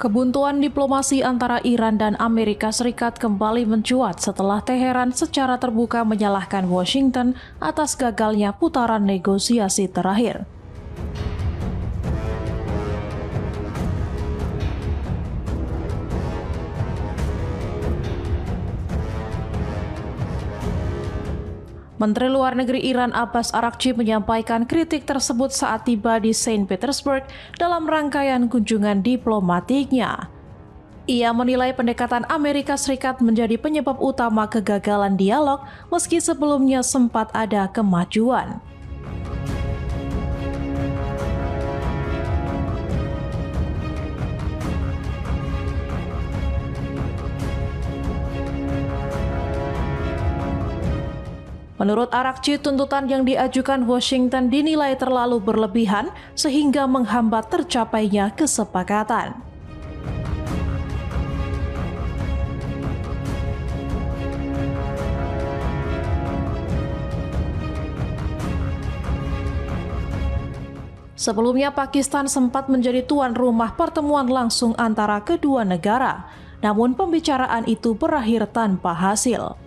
Kebuntuan diplomasi antara Iran dan Amerika Serikat kembali mencuat setelah Teheran secara terbuka menyalahkan Washington atas gagalnya putaran negosiasi terakhir. Menteri Luar Negeri Iran Abbas Araghchi menyampaikan kritik tersebut saat tiba di Saint Petersburg dalam rangkaian kunjungan diplomatiknya. Ia menilai pendekatan Amerika Serikat menjadi penyebab utama kegagalan dialog meski sebelumnya sempat ada kemajuan. Menurut Araghchi, tuntutan yang diajukan Washington dinilai terlalu berlebihan sehingga menghambat tercapainya kesepakatan. Sebelumnya, Pakistan sempat menjadi tuan rumah pertemuan langsung antara kedua negara, namun pembicaraan itu berakhir tanpa hasil.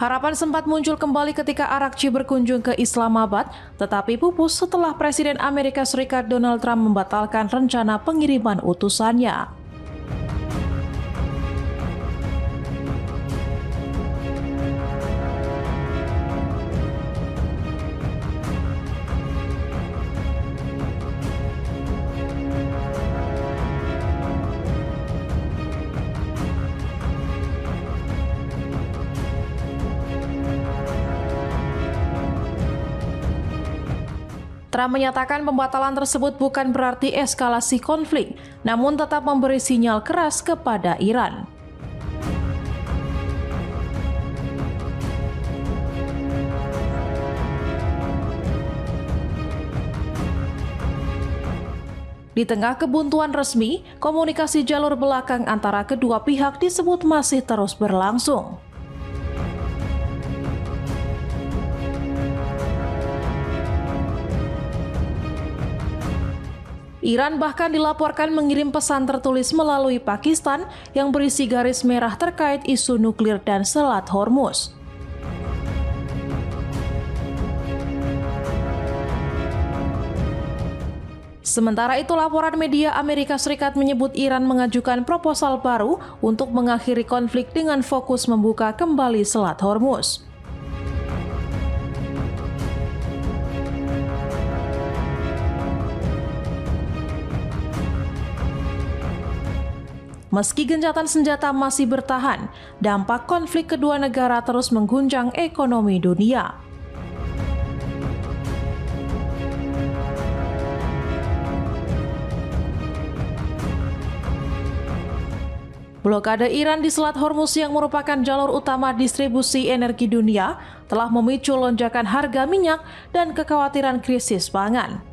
Harapan sempat muncul kembali ketika Araghchi berkunjung ke Islamabad, tetapi pupus setelah Presiden Amerika Serikat Donald Trump membatalkan rencana pengiriman utusannya. Trump menyatakan pembatalan tersebut bukan berarti eskalasi konflik, namun tetap memberi sinyal keras kepada Iran. Di tengah kebuntuan resmi, komunikasi jalur belakang antara kedua pihak disebut masih terus berlangsung. Iran bahkan dilaporkan mengirim pesan tertulis melalui Pakistan yang berisi garis merah terkait isu nuklir dan Selat Hormuz. Sementara itu, laporan media Amerika Serikat menyebut Iran mengajukan proposal baru untuk mengakhiri konflik dengan fokus membuka kembali Selat Hormuz. Meski gencatan senjata masih bertahan, dampak konflik kedua negara terus mengguncang ekonomi dunia. Blokade Iran di Selat Hormuz yang merupakan jalur utama distribusi energi dunia telah memicu lonjakan harga minyak dan kekhawatiran krisis pangan.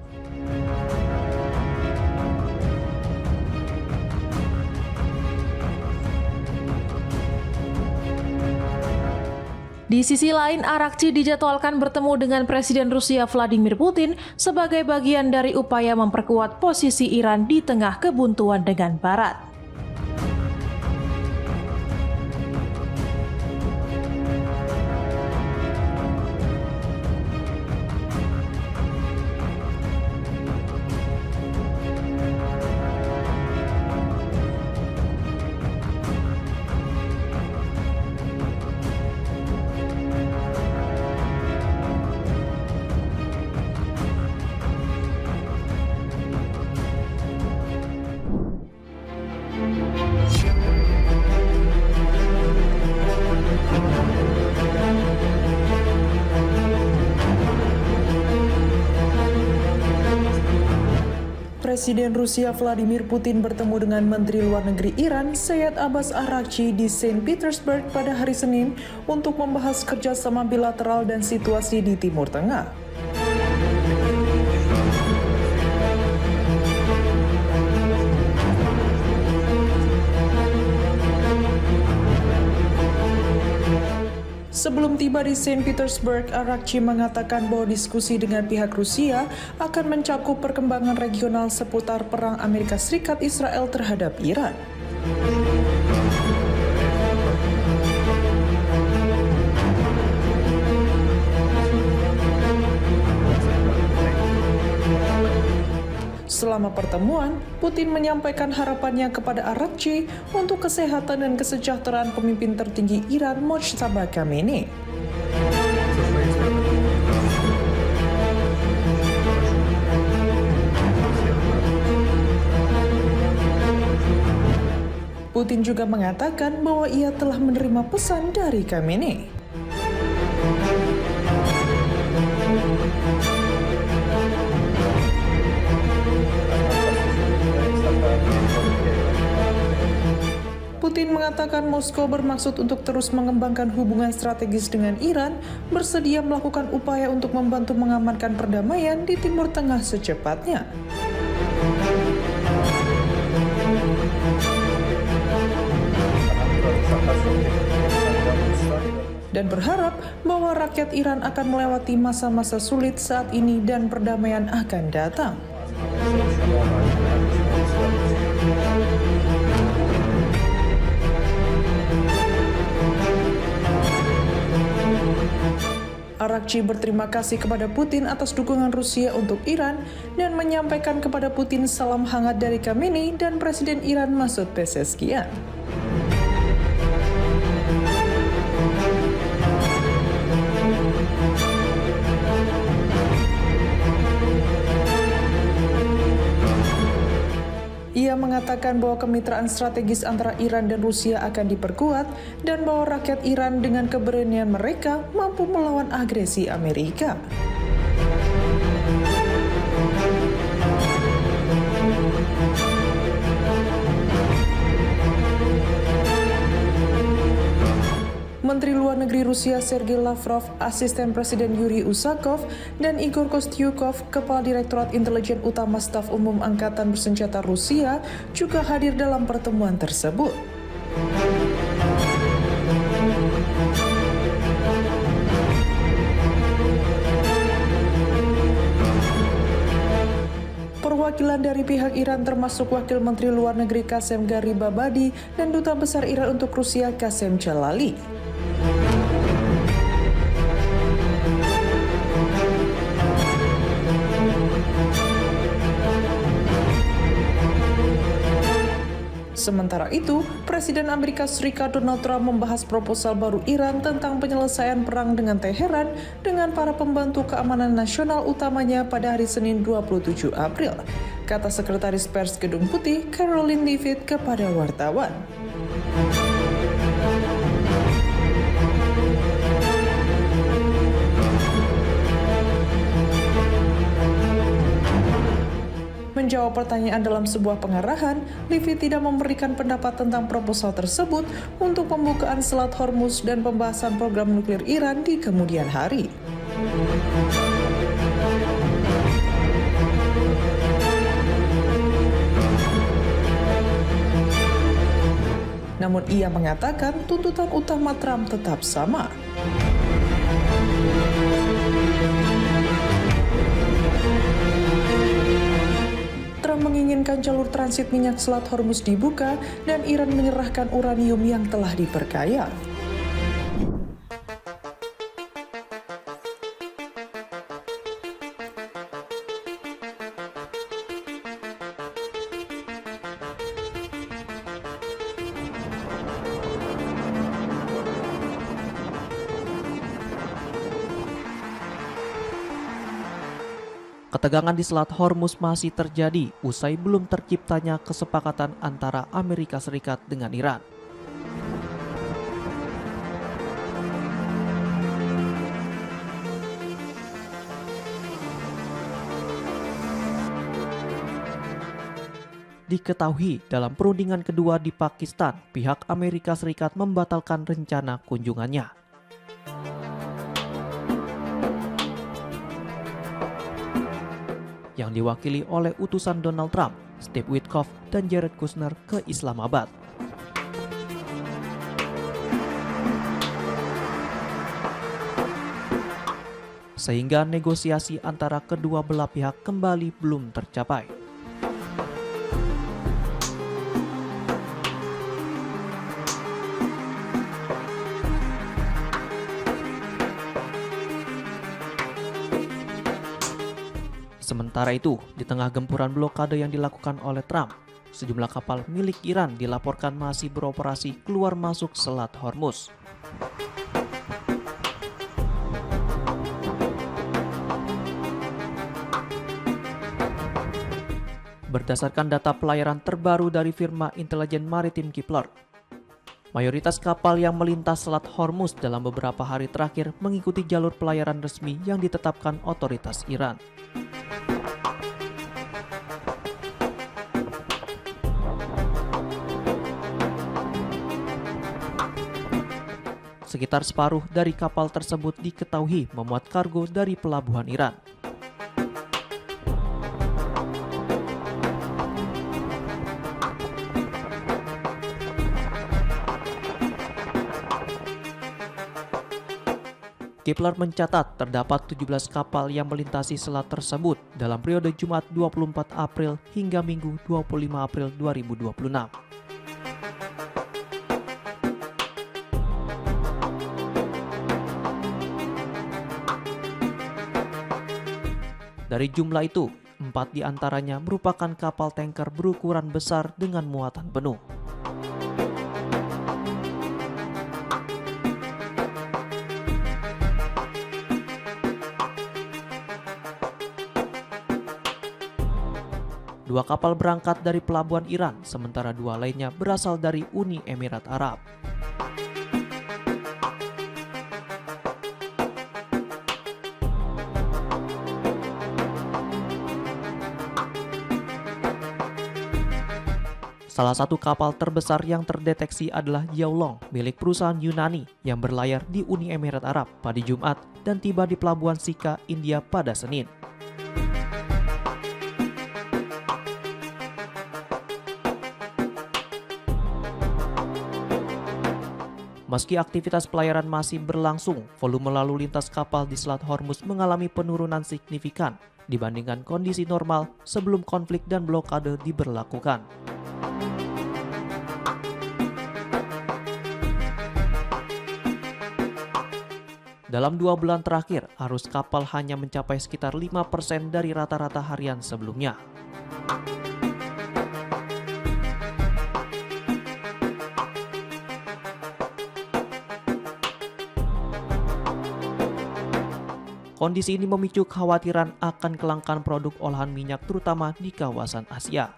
Di sisi lain, Araghchi dijadwalkan bertemu dengan Presiden Rusia Vladimir Putin sebagai bagian dari upaya memperkuat posisi Iran di tengah kebuntuan dengan Barat. Presiden Rusia Vladimir Putin bertemu dengan Menteri Luar Negeri Iran Syed Abbas Araghchi di Saint Petersburg pada hari Senin untuk membahas kerjasama bilateral dan situasi di Timur Tengah. Sebelum tiba di Saint Petersburg, Arakci mengatakan bahwa diskusi dengan pihak Rusia akan mencakup perkembangan regional seputar perang Amerika Serikat Israel terhadap Iran. Selama pertemuan, Putin menyampaikan harapannya kepada Arakci untuk kesehatan dan kesejahteraan pemimpin tertinggi Iran Mojtaba Khamenei. Putin juga mengatakan bahwa ia telah menerima pesan dari Khamenei. Putin mengatakan Moskow bermaksud untuk terus mengembangkan hubungan strategis dengan Iran, bersedia melakukan upaya untuk membantu mengamankan perdamaian di Timur Tengah secepatnya. Dan berharap bahwa rakyat Iran akan melewati masa-masa sulit saat ini dan perdamaian akan datang. Arakci berterima kasih kepada Putin atas dukungan Rusia untuk Iran dan menyampaikan kepada Putin salam hangat dari Khamenei dan Presiden Iran Masoud Pezeshkian. Ia mengatakan bahwa kemitraan strategis antara Iran dan Rusia akan diperkuat dan bahwa rakyat Iran dengan keberanian mereka mampu melawan agresi Amerika. Menteri Luar Negeri Rusia Sergei Lavrov, asisten Presiden Yuri Usakov, dan Igor Kostyukov, Kepala Direktorat Intelijen Utama Staf Umum Angkatan Bersenjata Rusia, juga hadir dalam pertemuan tersebut. Perwakilan dari pihak Iran termasuk Wakil Menteri Luar Negeri Qasem Garibabadi dan Duta Besar Iran untuk Rusia Qasem Jalali. Sementara itu, Presiden Amerika Serikat Donald Trump membahas proposal baru Iran tentang penyelesaian perang dengan Teheran dengan para pembantu keamanan nasional utamanya pada hari Senin 27 April, kata Sekretaris Pers Gedung Putih Caroline Leavitt kepada wartawan. Menjawab pertanyaan dalam sebuah pengarahan, Leavitt tidak memberikan pendapat tentang proposal tersebut untuk pembukaan Selat Hormuz dan pembahasan program nuklir Iran di kemudian hari. Namun ia mengatakan tuntutan utama Trump tetap sama. Trump menginginkan jalur transit minyak Selat Hormuz dibuka dan Iran menyerahkan uranium yang telah diperkaya. Ketegangan di Selat Hormuz masih terjadi usai belum terciptanya kesepakatan antara Amerika Serikat dengan Iran. Diketahui dalam perundingan kedua di Pakistan, pihak Amerika Serikat membatalkan rencana kunjungannya. Yang diwakili oleh utusan Donald Trump, Steve Witkoff, dan Jared Kushner ke Islamabad. sehingga negosiasi antara kedua belah pihak kembali belum tercapai. Sementara itu, di tengah gempuran blokade yang dilakukan oleh Trump, sejumlah kapal milik Iran dilaporkan masih beroperasi keluar masuk Selat Hormuz. Berdasarkan data pelayaran terbaru dari firma intelijen maritim Kepler, mayoritas kapal yang melintas Selat Hormuz dalam beberapa hari terakhir mengikuti jalur pelayaran resmi yang ditetapkan otoritas Iran. Sekitar separuh dari kapal tersebut diketahui memuat kargo dari pelabuhan Iran. Kepler mencatat terdapat 17 kapal yang melintasi selat tersebut dalam periode Jumat 24 April hingga Minggu 25 April 2026. Dari jumlah itu, 4 diantaranya merupakan kapal tanker berukuran besar dengan muatan penuh. Dua kapal berangkat dari pelabuhan Iran, sementara 2 lainnya berasal dari Uni Emirat Arab. Salah satu kapal terbesar yang terdeteksi adalah Yaolong, milik perusahaan Yunani yang berlayar di Uni Emirat Arab pada Jumat dan tiba di pelabuhan Sika, India pada Senin. Meski aktivitas pelayaran masih berlangsung, volume lalu lintas kapal di Selat Hormuz mengalami penurunan signifikan dibandingkan kondisi normal sebelum konflik dan blokade diberlakukan. Dalam 2 bulan terakhir, arus kapal hanya mencapai sekitar 5% dari rata-rata harian sebelumnya. Kondisi ini memicu kekhawatiran akan kelangkaan produk olahan minyak terutama di kawasan Asia.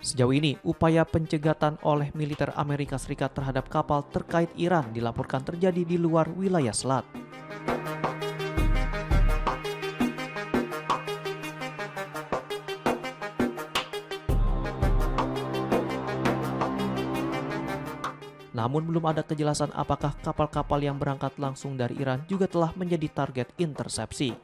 Sejauh ini, upaya pencegatan oleh militer Amerika Serikat terhadap kapal terkait Iran dilaporkan terjadi di luar wilayah selat. Namun belum ada kejelasan apakah kapal-kapal yang berangkat langsung dari Iran juga telah menjadi target intersepsi.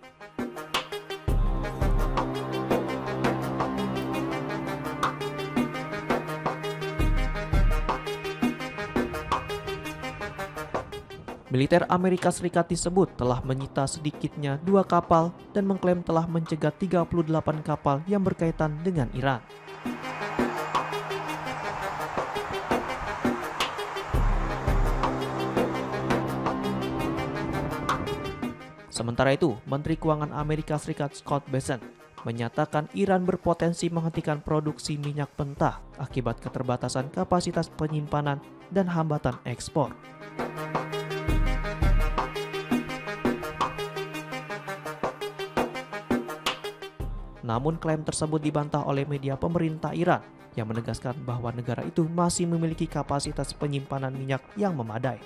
Militer Amerika Serikat disebut telah menyita sedikitnya 2 kapal dan mengklaim telah mencegat 38 kapal yang berkaitan dengan Iran. Sementara itu, Menteri Keuangan Amerika Serikat Scott Bessent menyatakan Iran berpotensi menghentikan produksi minyak mentah akibat keterbatasan kapasitas penyimpanan dan hambatan ekspor. Namun klaim tersebut dibantah oleh media pemerintah Iran yang menegaskan bahwa negara itu masih memiliki kapasitas penyimpanan minyak yang memadai.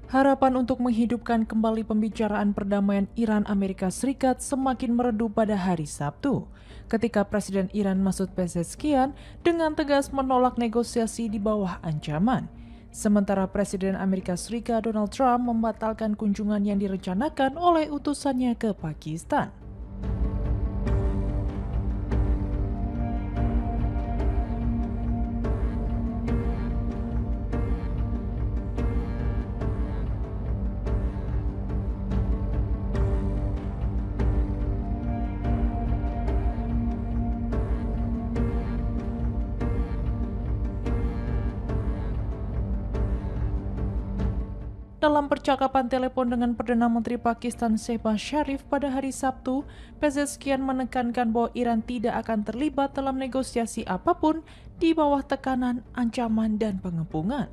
Harapan untuk menghidupkan kembali pembicaraan perdamaian Iran-Amerika Serikat semakin meredup pada hari Sabtu, ketika Presiden Iran Masoud Pezeshkian dengan tegas menolak negosiasi di bawah ancaman. Sementara Presiden Amerika Serikat Donald Trump membatalkan kunjungan yang direncanakan oleh utusannya ke Pakistan. Dalam percakapan telepon dengan Perdana Menteri Pakistan Shehbaz Sharif pada hari Sabtu, Pezeshkian menekankan bahwa Iran tidak akan terlibat dalam negosiasi apapun di bawah tekanan, ancaman, dan pengepungan.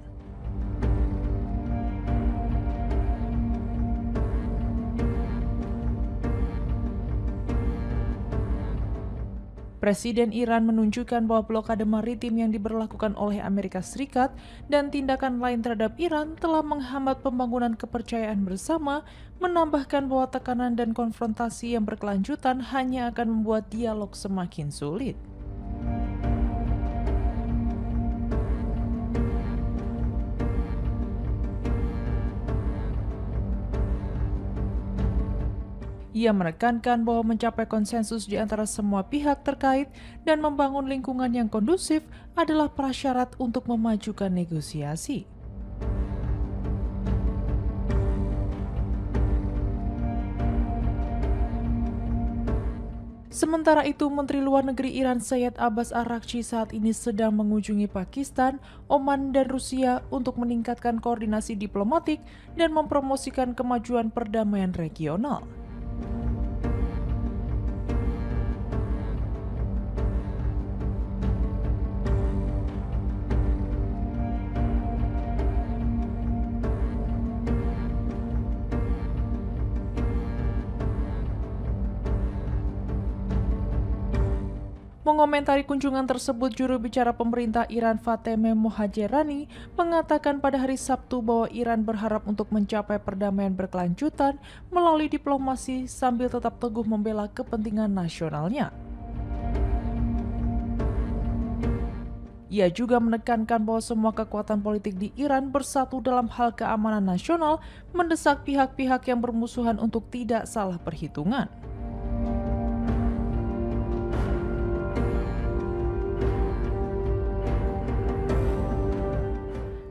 Presiden Iran menunjukkan bahwa blokade maritim yang diberlakukan oleh Amerika Serikat dan tindakan lain terhadap Iran telah menghambat pembangunan kepercayaan bersama, menambahkan bahwa tekanan dan konfrontasi yang berkelanjutan hanya akan membuat dialog semakin sulit. Ia menekankan bahwa mencapai konsensus di antara semua pihak terkait dan membangun lingkungan yang kondusif adalah prasyarat untuk memajukan negosiasi. Sementara itu, Menteri Luar Negeri Iran Syed Abbas Araghchi saat ini sedang mengunjungi Pakistan, Oman, dan Rusia untuk meningkatkan koordinasi diplomatik dan mempromosikan kemajuan perdamaian regional. Mengomentari kunjungan tersebut, juru bicara pemerintah Iran Fatemeh Mohajerani mengatakan pada hari Sabtu bahwa Iran berharap untuk mencapai perdamaian berkelanjutan melalui diplomasi sambil tetap teguh membela kepentingan nasionalnya. Ia juga menekankan bahwa semua kekuatan politik di Iran bersatu dalam hal keamanan nasional, mendesak pihak-pihak yang bermusuhan untuk tidak salah perhitungan.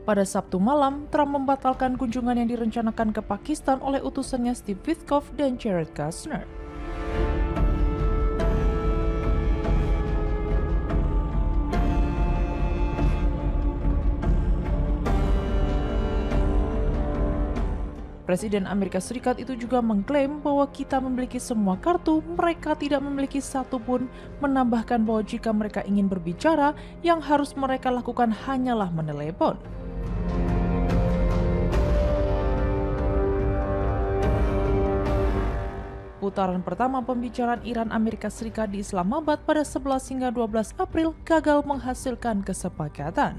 Pada Sabtu malam, Trump membatalkan kunjungan yang direncanakan ke Pakistan oleh utusannya Steve Witkoff dan Jared Kushner. Presiden Amerika Serikat itu juga mengklaim bahwa kita memiliki semua kartu, mereka tidak memiliki satu pun, menambahkan bahwa jika mereka ingin berbicara, yang harus mereka lakukan hanyalah menelepon. Putaran pertama pembicaraan Iran-Amerika Serikat di Islamabad pada 11 hingga 12 April gagal menghasilkan kesepakatan.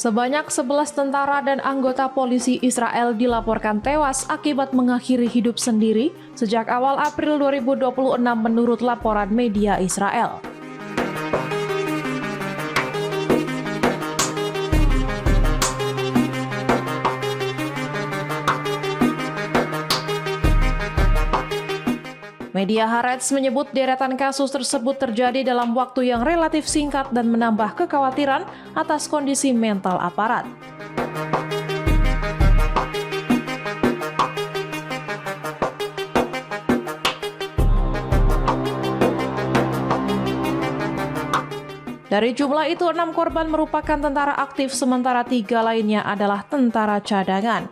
Sebanyak 11 tentara dan anggota polisi Israel dilaporkan tewas akibat mengakhiri hidup sendiri sejak awal April 2026 menurut laporan media Israel. Media Haaretz menyebut deretan kasus tersebut terjadi dalam waktu yang relatif singkat dan menambah kekhawatiran atas kondisi mental aparat. Dari jumlah itu, 6 korban merupakan tentara aktif, sementara 3 lainnya adalah tentara cadangan.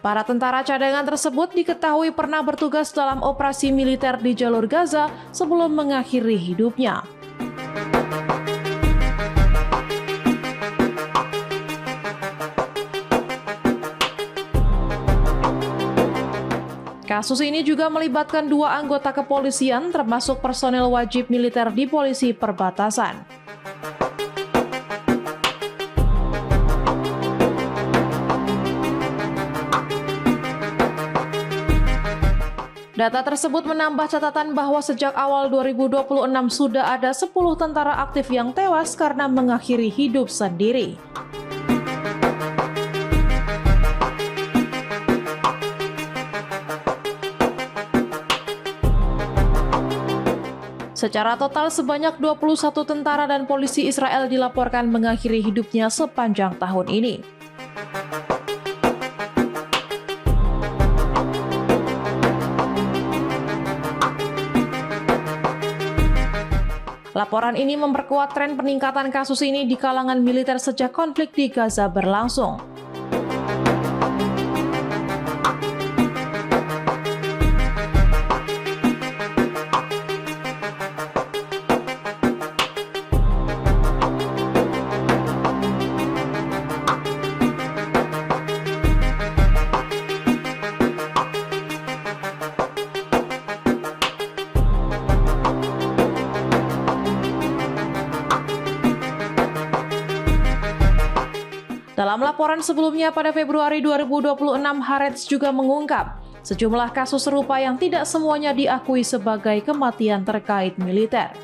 Para tentara cadangan tersebut diketahui pernah bertugas dalam operasi militer di jalur Gaza sebelum mengakhiri hidupnya. Kasus ini juga melibatkan 2 anggota kepolisian, termasuk personel wajib militer di polisi perbatasan. Data tersebut menambah catatan bahwa sejak awal 2026 sudah ada 10 tentara aktif yang tewas karena mengakhiri hidup sendiri. Secara total sebanyak 21 tentara dan polisi Israel dilaporkan mengakhiri hidupnya sepanjang tahun ini. Laporan ini memperkuat tren peningkatan kasus ini di kalangan militer sejak konflik di Gaza berlangsung. Dalam laporan sebelumnya pada Februari 2026, Haaretz juga mengungkap sejumlah kasus serupa yang tidak semuanya diakui sebagai kematian terkait militer.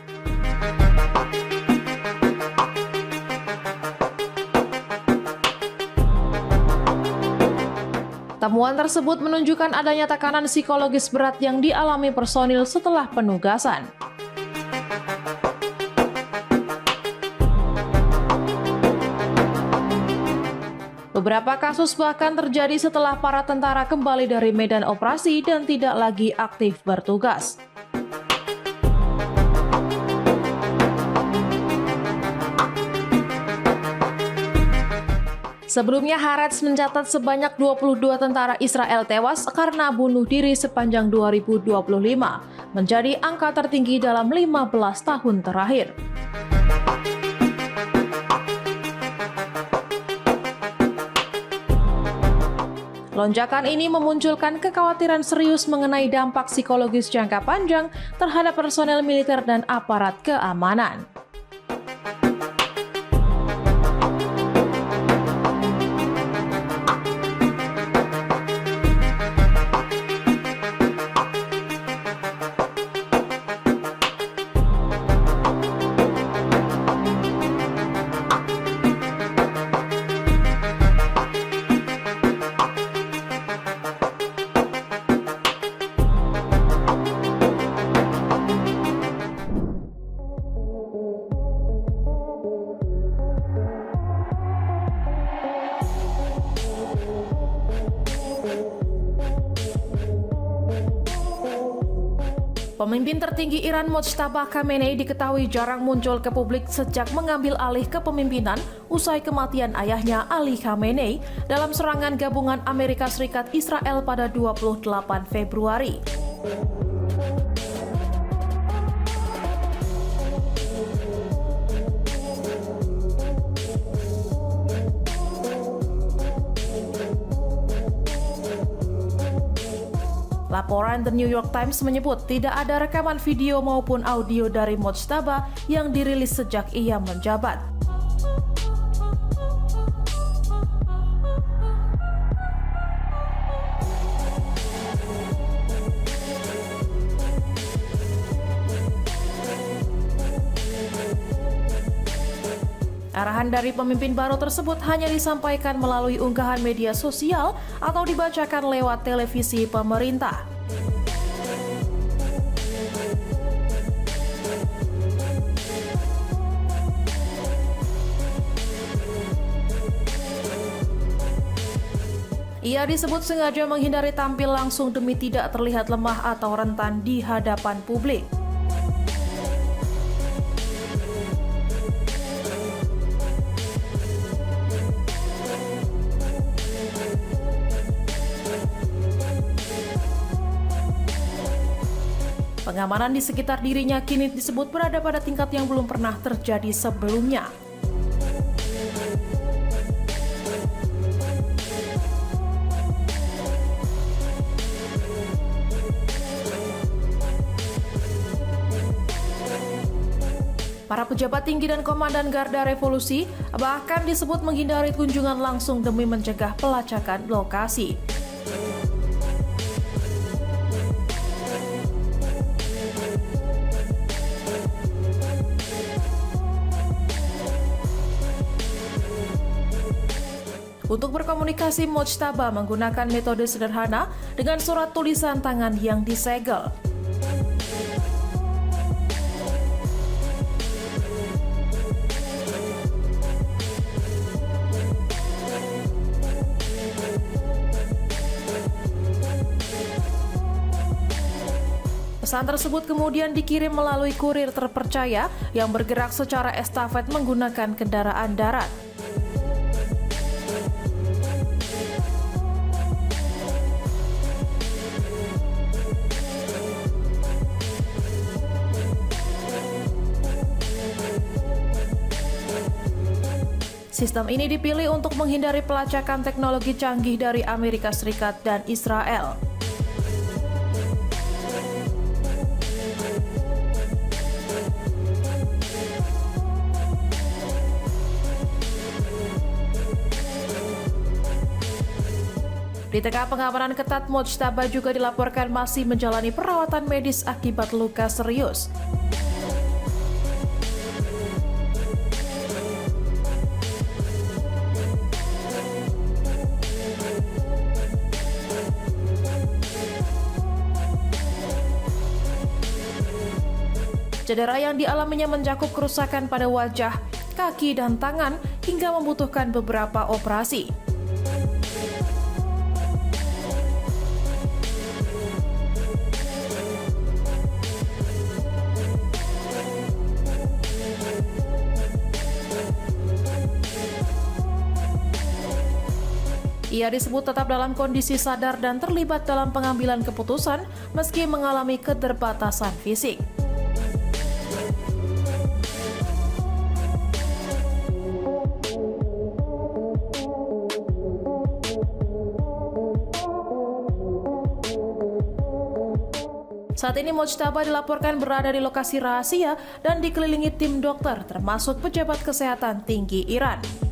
Temuan tersebut menunjukkan adanya tekanan psikologis berat yang dialami personil setelah penugasan. Beberapa kasus bahkan terjadi setelah para tentara kembali dari medan operasi dan tidak lagi aktif bertugas. Sebelumnya, Haaretz mencatat sebanyak 22 tentara Israel tewas karena bunuh diri sepanjang 2025, menjadi angka tertinggi dalam 15 tahun terakhir. Lonjakan ini memunculkan kekhawatiran serius mengenai dampak psikologis jangka panjang terhadap personel militer dan aparat keamanan. Pemimpin tertinggi Iran Mojtaba Khamenei diketahui jarang muncul ke publik sejak mengambil alih kepemimpinan usai kematian ayahnya Ali Khamenei dalam serangan gabungan Amerika Serikat Israel pada 28 Februari. Laporan The New York Times menyebut tidak ada rekaman video maupun audio dari Mojtaba yang dirilis sejak ia menjabat. Arahan dari pemimpin baru tersebut hanya disampaikan melalui unggahan media sosial atau dibacakan lewat televisi pemerintah. Ia disebut sengaja menghindari tampil langsung demi tidak terlihat lemah atau rentan di hadapan publik. Pengamanan di sekitar dirinya kini disebut berada pada tingkat yang belum pernah terjadi sebelumnya. Para pejabat tinggi dan komandan Garda Revolusi bahkan disebut menghindari kunjungan langsung demi mencegah pelacakan lokasi. Untuk berkomunikasi, Mojtaba menggunakan metode sederhana dengan surat tulisan tangan yang disegel. Pesan tersebut kemudian dikirim melalui kurir terpercaya yang bergerak secara estafet menggunakan kendaraan darat. Sistem ini dipilih untuk menghindari pelacakan teknologi canggih dari Amerika Serikat dan Israel. Di tengah pengamanan ketat, Mojtaba juga dilaporkan masih menjalani perawatan medis akibat luka serius. Cedera yang dialaminya mencakup kerusakan pada wajah, kaki, dan tangan hingga membutuhkan beberapa operasi. Ia disebut tetap dalam kondisi sadar dan terlibat dalam pengambilan keputusan meski mengalami keterbatasan fisik. Saat ini Mojtaba dilaporkan berada di lokasi rahasia dan dikelilingi tim dokter termasuk pejabat kesehatan tinggi Iran.